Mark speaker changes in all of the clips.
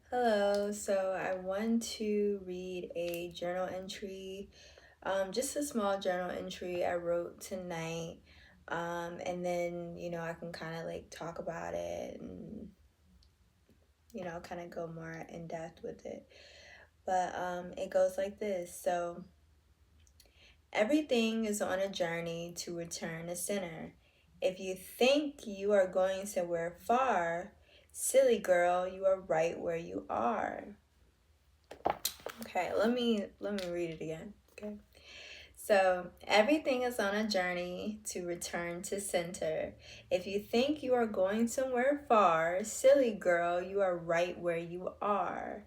Speaker 1: Hello, so I want to read a journal entry, just a small journal entry I wrote tonight. And then, I can kind of like talk about it and, kind of go more in depth with it. But it goes like this. So, everything is on a journey to return to center. If you think you are going somewhere far, silly girl, you are right where you are. Okay, let me read it again. Okay. So, everything is on a journey to return to center. If you think you are going somewhere far, silly girl, you are right where you are.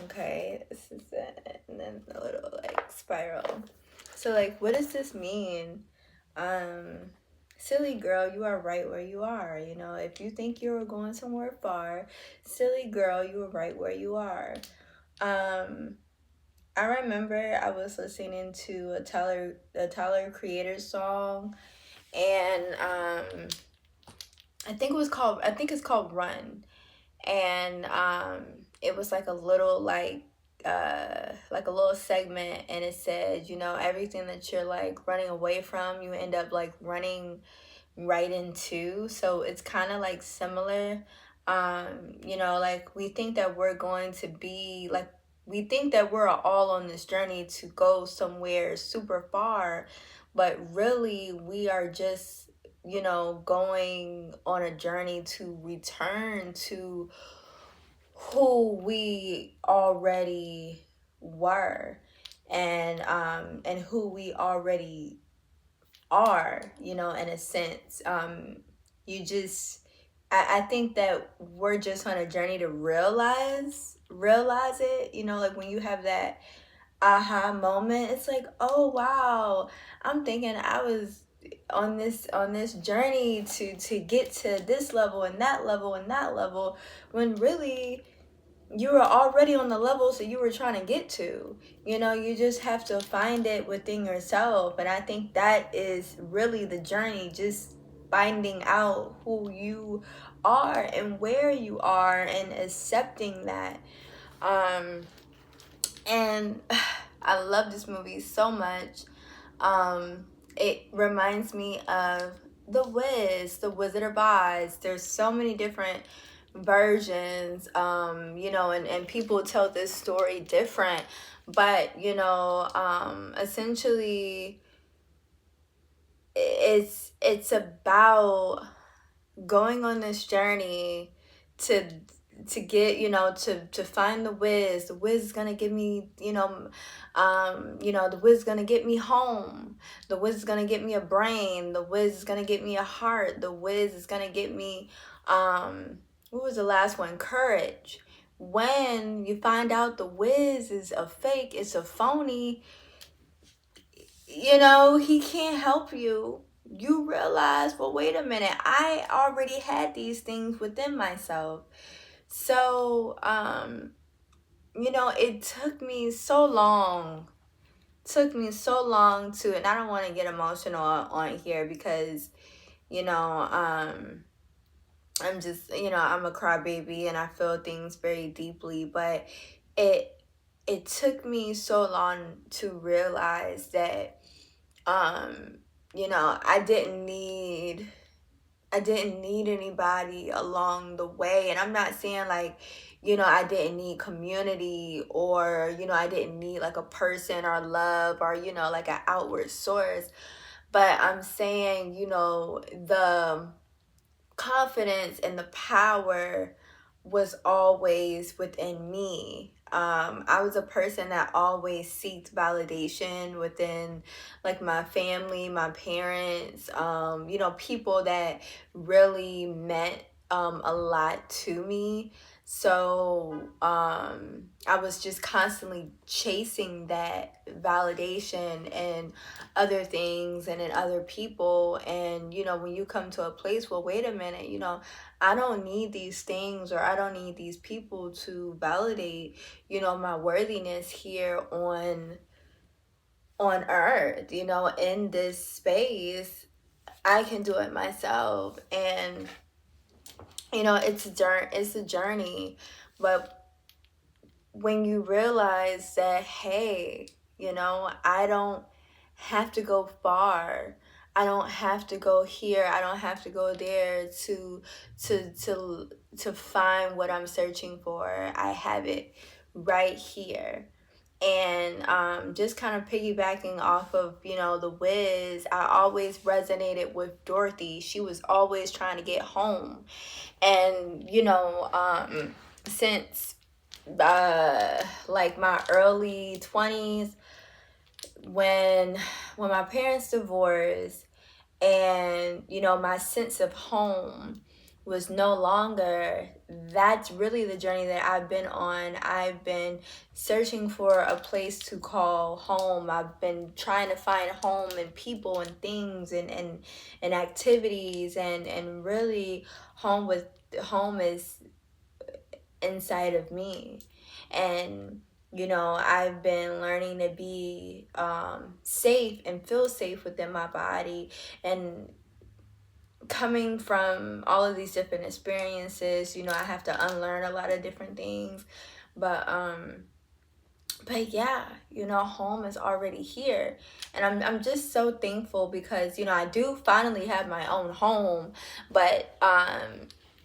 Speaker 1: Okay, this is it. And then a little like spiral. So, like, what does this mean? Um, Silly girl, you are right where you are. If you think you are going somewhere far, silly girl, you are right where you are. Um, I remember I was listening to a Tyler Creator song, and I think it's called Run, and it was like a little like a little segment, and it said, everything that you're like running away from, you end up like running right into. So it's kind of like similar. Like we think that we're going to be like we think that we're all on this journey to go somewhere super far, but really we are just, going on a journey to return to who we already were, and who we already are, in a sense. You just I think that we're just on a journey to realize it, like when you have that aha moment, it's like, oh wow, I'm thinking I was on this journey to get to this level and that level and that level, when really you were already on the levels that you were trying to get to. You just have to find it within yourself. And I think that is really the journey, just finding out who you are and where you are and accepting that. And I love this movie so much. It reminds me of The Wiz, The Wizard of Oz. There's so many different versions, and people tell this story different, but essentially it's about going on this journey to get, to find the Wiz. The Wiz is gonna give me, the Wiz is gonna get me home. The Wiz is gonna get me a brain. The Wiz is gonna get me a heart. The Wiz is gonna get me, what was the last one? Courage. When you find out the Wiz is a fake, it's a phony, he can't help you. You realize, well, wait a minute, I already had these things within myself. So, it took me so long to, and I don't want to get emotional on here because, I'm just, I'm a crybaby and I feel things very deeply, but it it took me so long to realize that, um I didn't need anybody along the way. And I'm not saying like, I didn't need community, or, I didn't need like a person or love, or, like an outward source. But I'm saying, the confidence and the power was always within me. I was a person that always seeked validation within like my family, my parents, people that really meant a lot to me. So I was just constantly chasing that validation and other things and in other people. And when you come to a place, well, wait a minute, I don't need these things, or I don't need these people to validate, my worthiness here on earth, in this space. I can do it myself. And it's a journey, but when you realize that, hey, you know, I don't have to go far. I don't have to go here. I don't have to go there to find what I'm searching for. I have it right here. And just kind of piggybacking off of, you know, The Wiz, I always resonated with Dorothy. She was always trying to get home. And, you know, since like my early 20s, when my parents divorced, and you know, my sense of home was no longer, that's really the journey that I've been on. I've been searching for a place to call home. I've been trying to find home in people and things and activities, and really home is inside of me. And you know, I've been learning to be safe and feel safe within my body. And coming from all of these different experiences, you know, I have to unlearn a lot of different things. But yeah, you know, home is already here. And I'm just so thankful because, you know, I do finally have my own home. But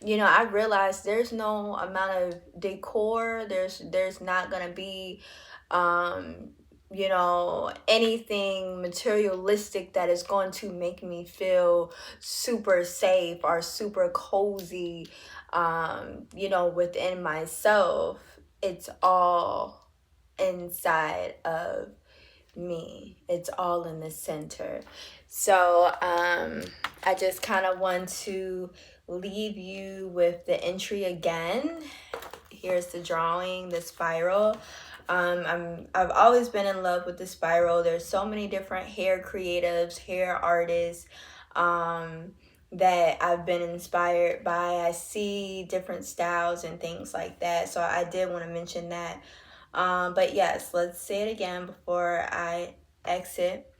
Speaker 1: you know, I realized there's no amount of decor. There's not gonna be you know, anything materialistic that is going to make me feel super safe or super cozy, you know, within myself. It's all inside of me. It's all in the center. So I just kind of want to leave you with the entry again. Here's the drawing, the spiral. I've always been in love with the spiral. There's so many different hair creatives, hair artists, that I've been inspired by. I see different styles and things like that. So I did want to mention that. But yes, let's say it again before I exit.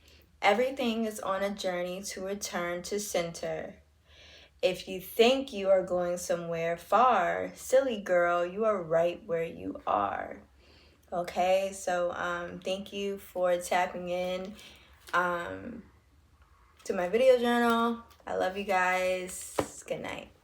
Speaker 1: Everything is on a journey to return to center. If you think you are going somewhere far, silly girl, you are right where you are. Okay, so thank you for tapping in to my video journal. I love you guys. Good night.